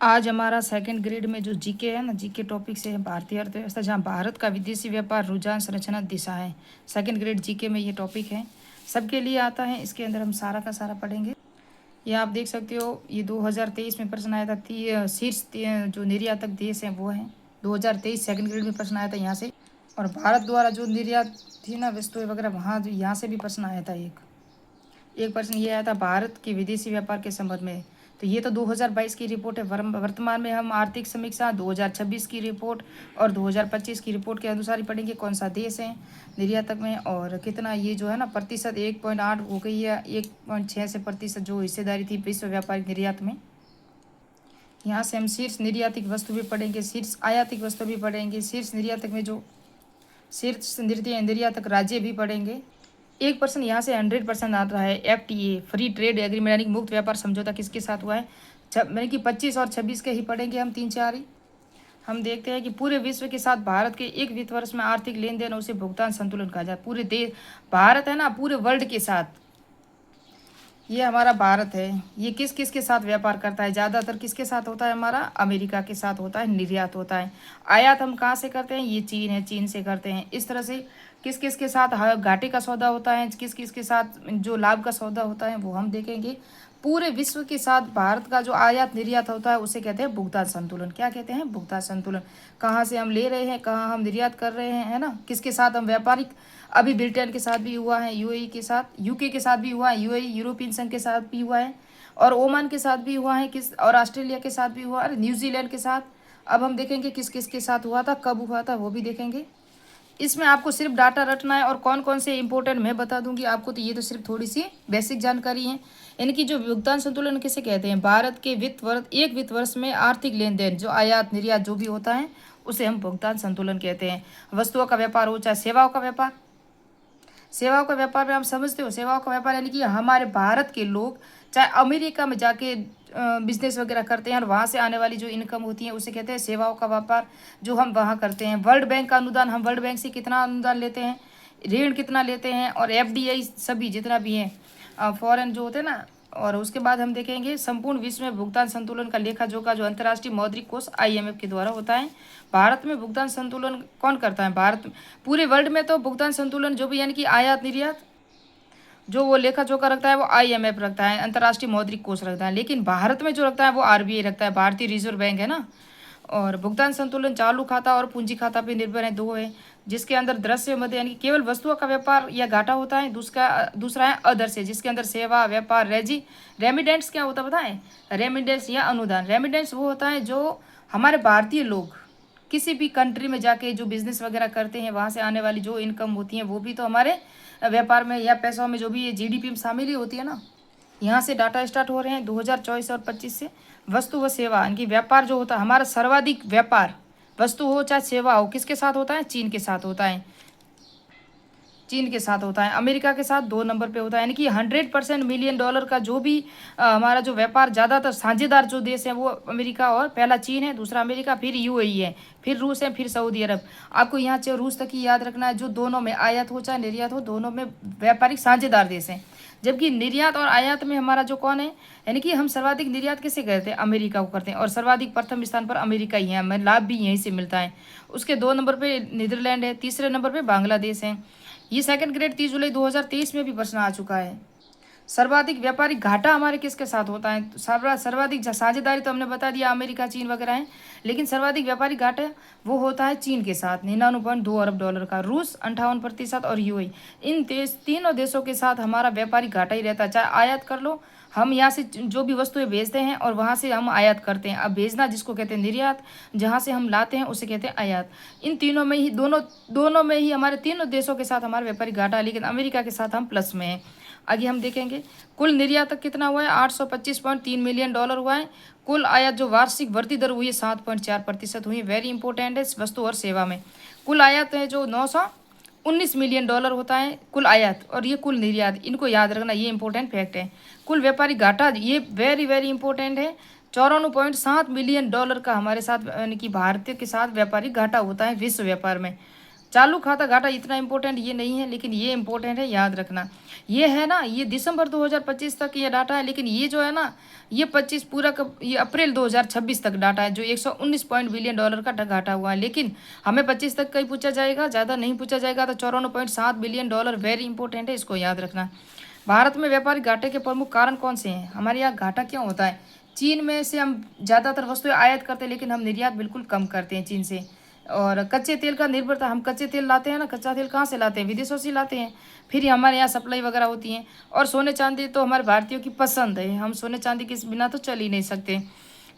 आज हमारा second grade में जो जीके है ना, जीके टॉपिक से है भारतीय अर्थव्यवस्था, जहाँ भारत का विदेशी व्यापार रुझान संरचना दिशा है। सेकंड ग्रेड जीके में ये टॉपिक है, सबके लिए आता है। इसके अंदर हम सारा का सारा पढ़ेंगे। ये आप देख सकते हो, ये 2023 में प्रश्न आया था। शीर्ष जो निर्यातक देश हैं वो हैं। 2023 सेकंड ग्रेड में प्रश्न आया था यहाँ से। और भारत द्वारा जो निर्यात थी ना, वस्तुएं वगैरह, वहाँ यहाँ से भी प्रश्न आया था। एक प्रश्न ये आया था भारत के विदेशी व्यापार के संबंध में। तो ये तो 2022 की रिपोर्ट है। वर्तमान में हम आर्थिक समीक्षा 2026 की रिपोर्ट और 2025 की रिपोर्ट के अनुसार ही पढ़ेंगे कौन सा देश है निर्यातक में, और कितना ये जो है ना प्रतिशत 1.8 हो गई है, 1.6 से प्रतिशत जो हिस्सेदारी थी विश्व व्यापारिक निर्यात में। यहाँ से हम शीर्ष निर्यातिक वस्तु भी पढ़ेंगे, शीर्ष आयातिक वस्तु भी पढ़ेंगे, शीर्ष निर्यातक में जो शीर्ष निर्यातक राज्य भी पढ़ेंगे। एक पर्सन यहाँ से 100% आ रहा है। FTA फ्री ट्रेड एग्रीमेंट यानी मुक्त व्यापार समझौता किसके साथ हुआ है? यानी कि 25 और 26 के ही पढ़ेंगे हम, 3-4 ही। हम देखते हैं कि पूरे विश्व के साथ भारत के एक वित्त वर्ष में आर्थिक लेन देन उसे भुगतान संतुलन कहा जाए। पूरे देश भारत है ना, पूरे वर्ल्ड के साथ ये हमारा भारत है। ये किस किस के साथ व्यापार करता है? ज़्यादातर किसके साथ होता है? हमारा अमेरिका के साथ होता है, निर्यात होता है। आयात हम कहाँ से करते हैं? ये चीन है, चीन से करते हैं। इस तरह से किस किस के साथ घाटे का सौदा होता है, किस किस के साथ जो लाभ का सौदा होता है वो हम देखेंगे। पूरे विश्व के साथ भारत का जो आयात निर्यात होता है उसे कहते हैं भुगतान संतुलन। क्या कहते हैं? भुगतान संतुलन। कहाँ से हम ले रहे हैं, कहाँ हम निर्यात कर रहे हैं, है ना, किसके साथ हम व्यापारिक। अभी ब्रिटेन के साथ भी हुआ है, UAE के साथ, UK के साथ भी हुआ है, UAE यूरोपियन संघ के साथ भी हुआ है, और ओमान के साथ भी हुआ है, और ऑस्ट्रेलिया के साथ भी हुआ है, न्यूजीलैंड के साथ। अब हम देखेंगे किस किस के साथ हुआ था, कब हुआ था, वो भी देखेंगे। इसमें आपको सिर्फ डाटा रटना है और कौन कौन से इंपॉर्टेंट मैं बता दूंगी आपको। तो ये तो सिर्फ थोड़ी सी बेसिक जानकारी है। इनकी जो भुगतान संतुलन किसे कहते हैं? भारत के एक वित्त वर्ष में आर्थिक लेन देन जो आयात निर्यात जो भी होता है उसे हम भुगतान संतुलन कहते हैं। वस्तुओं का व्यापार हो चाहे सेवाओं का व्यापार। सेवाओं का व्यापार में आप समझते हो, सेवाओं का व्यापार यानी कि हमारे भारत के लोग चाहे अमेरिका में जाके बिजनेस वगैरह करते हैं और वहाँ से आने वाली जो इनकम होती है उसे कहते हैं सेवाओं का व्यापार, जो हम वहाँ करते हैं। वर्ल्ड बैंक का अनुदान, हम वर्ल्ड बैंक से कितना अनुदान लेते हैं, ऋण कितना लेते हैं, और FDI सभी जितना भी है फॉरेन जो होते हैं ना। और उसके बाद हम देखेंगे संपूर्ण विश्व में भुगतान संतुलन का लेखा जोखा जो अंतर्राष्ट्रीय मौद्रिक कोष IMF के द्वारा होता है। भारत में भुगतान संतुलन कौन करता है? भारत पूरे वर्ल्ड में तो भुगतान संतुलन जो भी यानी कि आयात निर्यात जो वो लेखा जोखा रखता है वो IMF रखता है, अंतर्राष्ट्रीय मौद्रिक कोष रखता है। लेकिन भारत में जो रखता है वो RBI रखता है, भारतीय रिजर्व बैंक है ना। और भुगतान संतुलन चालू खाता और पूंजी खाता पे निर्भर है, दो है, जिसके अंदर दृश्य मध्य यानी कि केवल वस्तुओं का व्यापार या घाटा होता है। दूसरा है अदृश्य, जिसके अंदर सेवा व्यापार रेमिडेंट्स क्या होता है पता है? रेमिडेंट्स या अनुदान। रेमिडेंट्स वो होता है जो हमारे भारतीय लोग किसी भी कंट्री में जाके जो बिजनेस वगैरह करते हैं, वहाँ से आने वाली जो इनकम होती है वो भी तो हमारे व्यापार में या पैसों में जो भी ये GDP में शामिल ही होती है ना। यहाँ से डाटा स्टार्ट हो रहे हैं 2024 और 25 से। वस्तु व सेवा यानी कि व्यापार जो होता है हमारा सर्वाधिक व्यापार, वस्तु हो चाहे सेवा हो, किसके साथ होता है? चीन के साथ होता है। चीन के साथ होता है। अमेरिका के साथ 2 नंबर पे होता है। यानी कि $100 मिलियन का जो भी हमारा जो व्यापार ज़्यादातर साझेदार जो देश है वो अमेरिका, और पहला चीन है, दूसरा अमेरिका, फिर UAE है, फिर रूस है, फिर सऊदी अरब। आपको यहाँ से रूस तक ही याद रखना है, जो दोनों में आयात हो चाहे निर्यात हो, दोनों में व्यापारिक साझेदार देश हैं। जबकि निर्यात और आयात में हमारा जो कौन है, यानी कि हम सर्वाधिक निर्यात किसे करते हैं? अमेरिका को करते हैं, और सर्वाधिक प्रथम स्थान पर अमेरिका ही है, हमें लाभ भी यहीं से मिलता है। उसके 2 नंबर पे नीदरलैंड है, तीसरे नंबर पे बांग्लादेश है। ये सेकंड ग्रेड 30 जुलाई 2023 में भी प्रश्न आ चुका है। सर्वाधिक व्यापारिक घाटा हमारे किसके साथ होता है? सर्वाधिक साझेदारी तो हमने बता दिया अमेरिका चीन वगैरह है, लेकिन सर्वाधिक व्यापारिक घाटा वो होता है चीन के साथ, $99.2 अरब का, रूस 58% और UAE। इन तीनों देशों के साथ हमारा व्यापारिक घाटा ही रहता है। चाहे आयात कर लो, हम यहाँ से जो भी वस्तुएं भेजते हैं और वहाँ से हम आयात करते हैं। अब भेजना जिसको कहते हैं निर्यात, जहाँ से हम लाते हैं उसे कहते हैं आयात। इन तीनों में ही दोनों में ही हमारे तीनों देशों के साथ हमारा व्यापारिक घाटा है, लेकिन अमेरिका के साथ हम प्लस में हैं। आगे हम देखेंगे कुल निर्यातक कितना हुआ है? $825.3 मिलियन हुआ है। कुल आयात जो वार्षिक वृद्धि दर हुई है 7.4% हुई है। वेरी इंपॉर्टेंट है वस्तु और सेवा में। कुल आयात है जो $919 मिलियन होता है कुल आयात, और ये कुल निर्यात, इनको याद रखना, ये इंपॉर्टेंट फैक्ट है। कुल व्यापारिक घाटा ये वेरी वेरी इंपॉर्टेंट है, $94.7 मिलियन का हमारे साथ यानी कि भारत के साथ व्यापारिक घाटा होता है विश्व व्यापार में। चालू खाता घाटा इतना इम्पोर्टेंट ये नहीं है, लेकिन ये इम्पोर्टेंट है, याद रखना। ये है ना, ये दिसंबर 2025 तक ये डाटा है, लेकिन ये जो है ना, ये 25 पूरा ये अप्रैल 2026 तक डाटा है, जो 119 पॉइंट बिलियन डॉलर का घाटा हुआ है। लेकिन हमें 25 तक का ही पूछा जाएगा, ज़्यादा नहीं पूछा जाएगा। तो 54.7 बिलियन डॉलर वेरी इंपॉर्टेंट है, इसको याद रखना। भारत में व्यापारिक घाटे के प्रमुख कारण कौन से हैं? हमारे यहाँ घाटा क्यों होता है? चीन में से हम ज़्यादातर वस्तुएं आयात करते हैं, लेकिन हम निर्यात बिल्कुल कम करते हैं चीन से। और कच्चे तेल का निर्भरता, हम कच्चे तेल लाते हैं ना, कच्चा तेल कहाँ से लाते हैं? विदेशों से लाते हैं, फिर ही हमारे यहाँ सप्लाई वगैरह होती है। और सोने चांदी तो हमारे भारतीयों की पसंद है, हम सोने चांदी के बिना तो चल ही नहीं सकते।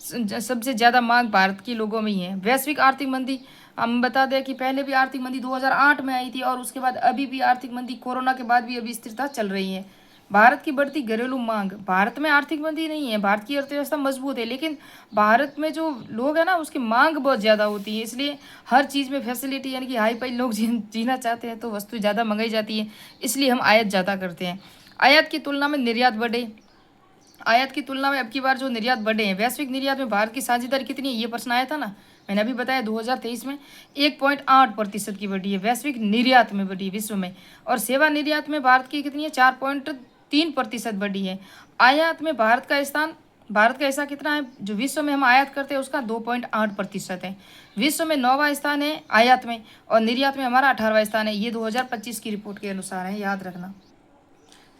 सबसे ज़्यादा मांग भारत के लोगों में ही है। वैश्विक आर्थिक मंदी, हम बता दें कि पहले भी आर्थिक मंदी 2008 में आई थी, और उसके बाद अभी भी आर्थिक मंदी, कोरोना के बाद भी अभी स्थिरता चल रही है। भारत की बढ़ती घरेलू मांग, भारत में आर्थिक मंदी नहीं है, भारत की अर्थव्यवस्था मजबूत है, लेकिन भारत में जो लोग हैं ना, उसकी मांग बहुत ज़्यादा होती है। इसलिए हर चीज़ में फैसिलिटी, यानी कि हाई फाई लोग जीना चाहते हैं, तो वस्तु ज़्यादा मंगाई जाती है, इसलिए हम आयात ज़्यादा करते हैं। आयात की तुलना में निर्यात बढ़े, आयात की तुलना में अब की बार जो निर्यात बढ़े हैं। वैश्विक निर्यात में भारत की साझेदारी कितनी है? ये प्रश्न आया था ना, मैंने अभी बताया 2023 में 1.8% की बढ़ी है, वैश्विक निर्यात में बढ़ी विश्व में। और सेवा निर्यात में भारत की कितनी है? 4.3% बढ़ी है। आयात में भारत का स्थान, भारत का हिस्सा कितना है जो विश्व में हम आयात करते हैं उसका? 2.8% है। विश्व में 9वां स्थान है आयात में, और निर्यात में हमारा 18वां स्थान है। ये 2025 की रिपोर्ट के अनुसार है, याद रखना।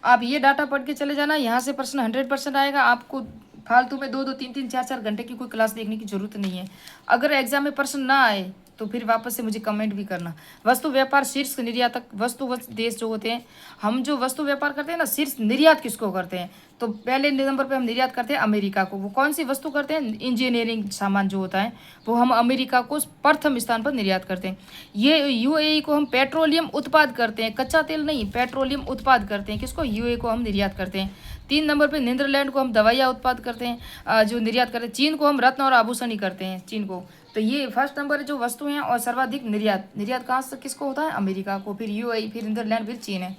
आप ये डाटा पढ़ के चले जाना, यहाँ से प्रश्न 100% आएगा। आपको फालतू में 2-2, 3-3, 4-4 घंटे की कोई क्लास देखने की जरूरत नहीं है। अगर एग्जाम में प्रश्न ना आए तो फिर वापस से मुझे कमेंट भी करना। वस्तु व्यापार शीर्ष निर्यातक, वस्तु देश जो होते हैं, हम जो वस्तु व्यापार करते हैं ना, शीर्ष निर्यात किसको करते हैं? तो पहले नंबर पे हम निर्यात करते हैं अमेरिका को। वो कौन सी वस्तु करते हैं? इंजीनियरिंग सामान जो होता है, वो हम अमेरिका को प्रथम स्थान पर निर्यात करते हैं। ये यूएई को हम पेट्रोलियम उत्पाद करते हैं, कच्चा तेल नहीं, पेट्रोलियम उत्पाद करते हैं। किसको? यूएई को हम निर्यात करते हैं। 3 नंबर पे नीदरलैंड को हम दवाइयाँ उत्पाद करते हैं, जो निर्यात करते हैं। चीन को हम रत्न और आभूषण ही करते हैं, चीन को। तो ये फर्स्ट नंबर जो वस्तु हैं, और सर्वाधिक निर्यात कहाँ से किसको होता है? अमेरिका को, फिर यूएई, फिर नीदरलैंड, फिर चीन है।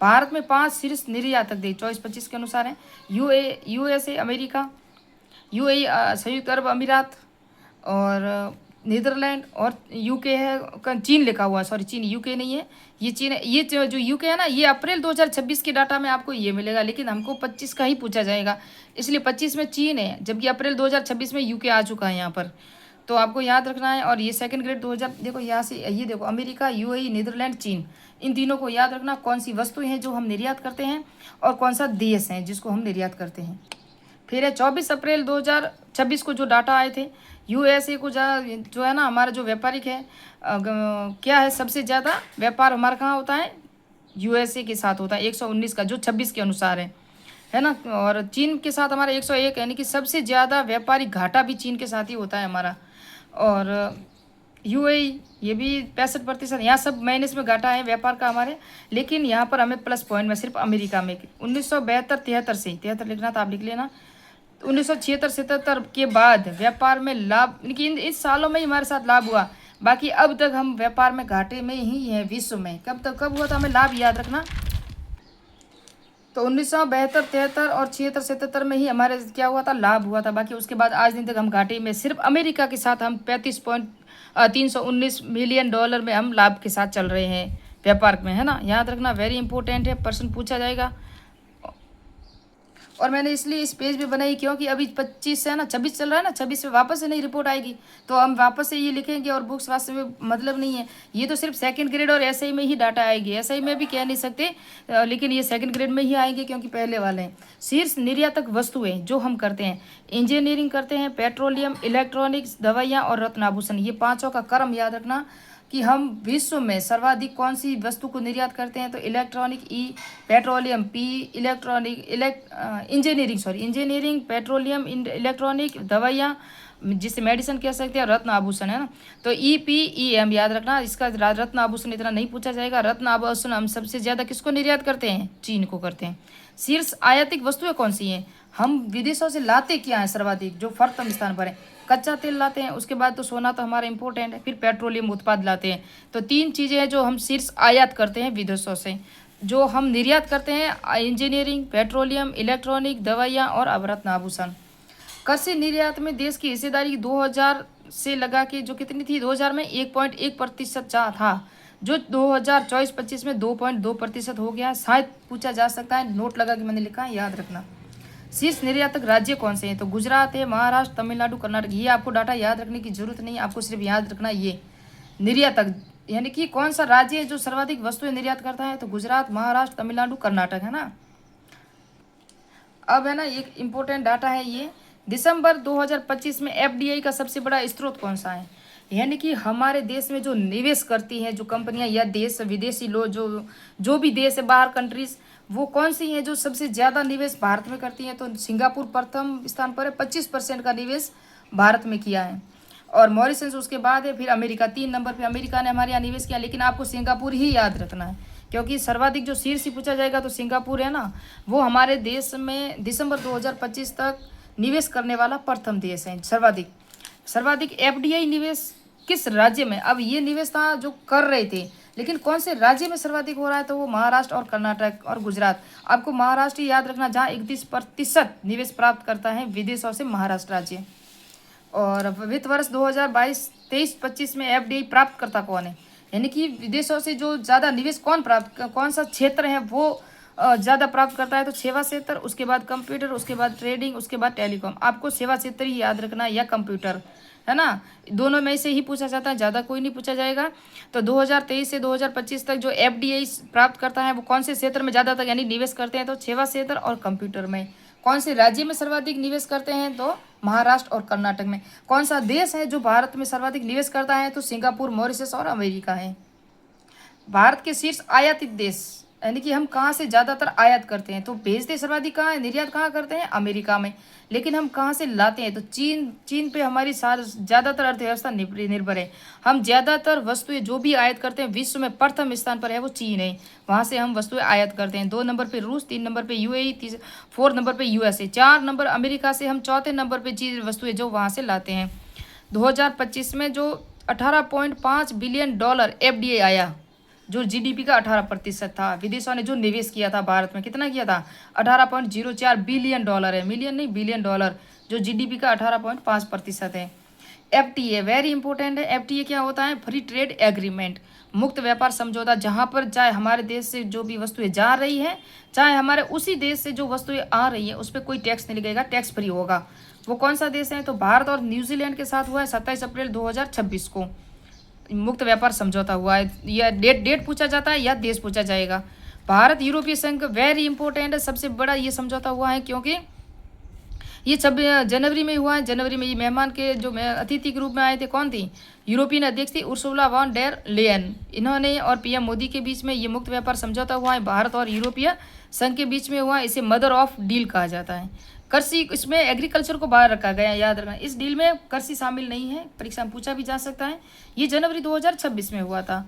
भारत में 5 शीर्ष निर्यातक देश 24-25 के अनुसार है। यूएसए अमेरिका, यूएई संयुक्त अरब अमीरात, और नीदरलैंड, और यूके है। चीन लिखा हुआ है, सॉरी चीन, यूके नहीं है, ये चीन है। ये जो यूके है ना, ये अप्रैल 2026 के डाटा में आपको ये मिलेगा, लेकिन हमको 25 का ही पूछा जाएगा, इसलिए 25 में चीन है, जबकि अप्रैल 2026 में यूके आ चुका है यहाँ पर। तो आपको याद रखना है। और ये सेकंड ग्रेड 2000, देखो यहाँ से ये देखो, अमेरिका, यूएई, नीदरलैंड, चीन, इन तीनों को याद रखना। कौन सी वस्तुएं हैं जो हम निर्यात करते हैं, और कौन सा देश है जिसको हम निर्यात करते हैं। फिर है 24 अप्रैल 2026 को जो डाटा आए थे, यूएसए को जो है ना, हमारा जो व्यापारिक है, क्या है, सबसे ज़्यादा व्यापार हमारा कहाँ होता है? यूएसए के साथ होता है, 119 का, जो 26 के अनुसार है ना। और चीन के साथ हमारा 101, यानी कि सबसे ज़्यादा व्यापारिक घाटा भी चीन के साथ ही होता है हमारा। और यूएई, ये भी 65%, यहाँ सब माइनस में घाटा है व्यापार का हमारे। लेकिन यहाँ पर हमें प्लस पॉइंट में सिर्फ अमेरिका में 1972-73 से, 73 लिखना तो आप लिख लेना, 1976-77 के बाद व्यापार में लाभ, यानी कि इस सालों में ही हमारे साथ लाभ हुआ। बाकी अब तक हम व्यापार में घाटे में ही हैं विश्व में। कब हुआ था हमें लाभ, याद रखना। तो 1972, 73 और 76-77 में ही हमारे क्या हुआ था? लाभ हुआ था। बाकी उसके बाद आज दिन तक हम घाटे में, सिर्फ अमेरिका के साथ हम 35.319 मिलियन डॉलर में हम लाभ के साथ चल रहे हैं व्यापार में, है ना। याद रखना, वेरी इंपॉर्टेंट है, प्रश्न पूछा जाएगा। और मैंने इसलिए इस पेज पे बनाई क्योंकि अभी 25 है ना, 26 चल रहा है ना, 26 में वापस से नई रिपोर्ट आएगी, तो हम वापस से ये लिखेंगे, और बुक्स वास्ते में मतलब नहीं है। ये तो सिर्फ सेकंड ग्रेड और एसआई में ही डाटा आएगी, एसआई में भी कह नहीं सकते, लेकिन ये सेकंड ग्रेड में ही आएंगे क्योंकि पहले वाले हैं। शीर्ष निर्यातक वस्तुएं जो हम करते हैं, इंजीनियरिंग करते हैं, पेट्रोलियम, इलेक्ट्रॉनिक्स, दवाइयाँ और रत्न आभूषण, ये पाँचों का क्रम याद रखना कि हम विश्व में सर्वाधिक कौन सी वस्तु को निर्यात करते हैं। तो electronic E, petroleum P, engineering, petroleum, electronic, दवाइयाँ जिसे मेडिसिन कह सकते हैं, रत्न आभूषण, है ना। तो EPEM याद रखना, इसका रत्न आभूषण इतना नहीं पूछा जाएगा। रत्न आभूषण हम सबसे ज़्यादा किसको निर्यात करते हैं? चीन को करते हैं। शीर्ष आयातिक वस्तुएं कौन सी हैं? हम विदेशों से लाते क्या हैं सर्वाधिक, जो प्रथम स्थान पर है? कच्चा तेल लाते हैं, उसके बाद तो सोना तो हमारा इंपॉर्टेंट है, फिर पेट्रोलियम उत्पाद लाते हैं। तो 3 चीज़ें हैं जो हम शीर्ष आयात करते हैं विदेशों से। जो हम निर्यात करते हैं, इंजीनियरिंग, पेट्रोलियम, इलेक्ट्रॉनिक, दवाइयाँ और रत्न आभूषण। कृषि निर्यात में देश की हिस्सेदारी 2000 से लगा के जो कितनी थी? 2000 में 1.1% था, जो 2024-25 में 2.2% हो गया। शायद पूछा जा सकता है, नोट लगा कि मैंने लिखा है, याद रखना। शीर्ष निर्यातक राज्य कौन से हैं? तो गुजरात है, महाराष्ट्र, तमिलनाडु, कर्नाटक। ये आपको डाटा याद रखने की जरूरत नहीं है, आपको सिर्फ याद रखना ये निर्यातक यानी कि कौन सा राज्य है जो सर्वाधिक वस्तुएं निर्यात करता है। तो गुजरात, महाराष्ट्र, तमिलनाडु, कर्नाटक, है ना। अब है ना एक इम्पोर्टेंट डाटा है ये, दिसंबर 2025 में एफडीआई का सबसे बड़ा स्रोत कौन सा है? यानी कि हमारे देश में जो निवेश करती हैं जो कंपनियां या देश विदेशी लोग जो भी देश है बाहर कंट्रीज, वो कौन सी हैं जो सबसे ज़्यादा निवेश भारत में करती हैं? तो सिंगापुर प्रथम स्थान पर है, 25% का निवेश भारत में किया है। और मॉरिशस उसके बाद है, फिर अमेरिका 3 नंबर पे, अमेरिका ने हमारे यहाँ निवेश किया। लेकिन आपको सिंगापुर ही याद रखना है, क्योंकि सर्वाधिक जो शीर्ष ही पूछा जाएगा तो सिंगापुर है ना, वो हमारे देश में दिसंबर 2025 तक निवेश करने वाला प्रथम देश है। सर्वाधिक सर्वाधिक एफडीआई निवेश किस राज्य में? अब ये निवेश था जो कर रहे थे, लेकिन कौन से राज्य में सर्वाधिक हो रहा है? तो वो महाराष्ट्र और कर्नाटक और गुजरात। आपको महाराष्ट्र याद रखना, जहाँ 31% निवेश प्राप्त करता है विदेशों से महाराष्ट्र राज्य। और वित्त वर्ष 2022-23-25 में एफडीआई प्राप्त करता कौन है? यानी कि विदेशों से जो ज़्यादा निवेश कौन सा क्षेत्र है वो ज़्यादा प्राप्त करता है? तो सेवा क्षेत्र, उसके बाद कंप्यूटर, उसके बाद ट्रेडिंग, उसके बाद टेलीकॉम। आपको सेवा क्षेत्र ही याद रखना या कंप्यूटर, है ना। दोनों में से ही पूछा जाता है, ज़्यादा कोई नहीं पूछा जाएगा। तो 2023 से 2025 तक जो एफडीआई प्राप्त करता है वो कौन से क्षेत्र में ज़्यादातर यानी निवेश करते हैं? तो सेवा क्षेत्र और कंप्यूटर में। कौन से राज्य में सर्वाधिक निवेश करते हैं? तो महाराष्ट्र और कर्नाटक में। कौन सा देश है जो भारत में सर्वाधिक निवेश करता है? तो सिंगापुर, मॉरिशस और अमेरिका है। भारत के शीर्ष आयातित देश, यानी कि हम कहाँ से ज़्यादातर आयात करते हैं? तो भेजते सर्वाधिक कहाँ है, निर्यात कहाँ करते हैं? अमेरिका में। लेकिन हम कहाँ से लाते हैं? तो चीन पे हमारी ज़्यादातर अर्थव्यवस्था निर्भर है। हम ज़्यादातर वस्तुएं जो भी आयात करते हैं विश्व में प्रथम स्थान पर है वो चीन है, वहाँ से हम वस्तुएं आयात करते हैं। 2 नंबर पे रूस, 3 नंबर पे यूएई, 4 नंबर पे यूएसए, 4 नंबर अमेरिका से हम चौथे नंबर पे चीज़ वस्तुएं जो वहाँ से लाते हैं। 2025 में जो 18.5 बिलियन डॉलर एफडीआई आया, जो जीडीपी का 18% था। विदेशों ने जो निवेश किया था भारत में, कितना किया था? 18.04 बिलियन डॉलर है, मिलियन नहीं बिलियन डॉलर, जो जीडीपी का 18.5% है। एफटीए वेरी इंपॉर्टेंट है। एफटीए क्या होता है? फ्री ट्रेड एग्रीमेंट, मुक्त व्यापार समझौता, जहाँ पर चाहे हमारे देश से जो भी वस्तुएं जा रही हैं, चाहे हमारे उसी देश से जो वस्तुएं आ रही हैं, उस पर कोई टैक्स नहीं लगेगा, टैक्स फ्री होगा। वो कौन सा देश है? तो भारत और न्यूजीलैंड के साथ हुआ है 27 अप्रैल 2026 को मुक्त व्यापार समझौता हुआ है। या डेट पूछा जाता है या देश पूछा जाएगा। भारत यूरोपीय संघ वेरी इंपॉर्टेंट है, सबसे बड़ा ये समझौता हुआ है, क्योंकि ये 26 जनवरी में हुआ है। जनवरी में ये मेहमान के जो अतिथि के रूप में आए थे, कौन थी? यूरोपियन अध्यक्ष थी उर्सुला वॉन डेर लेयन। इन्होंने और पीएम मोदी के बीच में ये मुक्त व्यापार समझौता हुआ है, भारत और यूरोपीय संघ के बीच में हुआ। इसे मदर ऑफ डील कहा जाता है। कृषि, इसमें एग्रीकल्चर को बाहर रखा गया है, याद रखना। इस डील में कृषि शामिल नहीं है, परीक्षा में पूछा भी जा सकता है। ये जनवरी 2026 में हुआ था।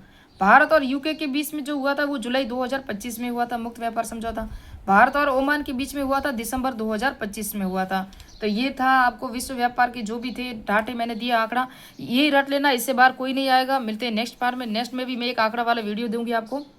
भारत और यूके के बीच में जो हुआ था वो जुलाई 2025 में हुआ था मुक्त व्यापार समझौता। भारत और ओमान के बीच में हुआ था दिसंबर 2025 में हुआ था। तो ये था आपको विश्व व्यापार के जो भी थे डाटे मैंने दिया, आंकड़ा ये रट लेना, इससे बाहर कोई नहीं आएगा। मिलते हैं नेक्स्ट बार में, नेक्स्ट में भी मैं एक आंकड़ा वाला वीडियो दूंगी आपको।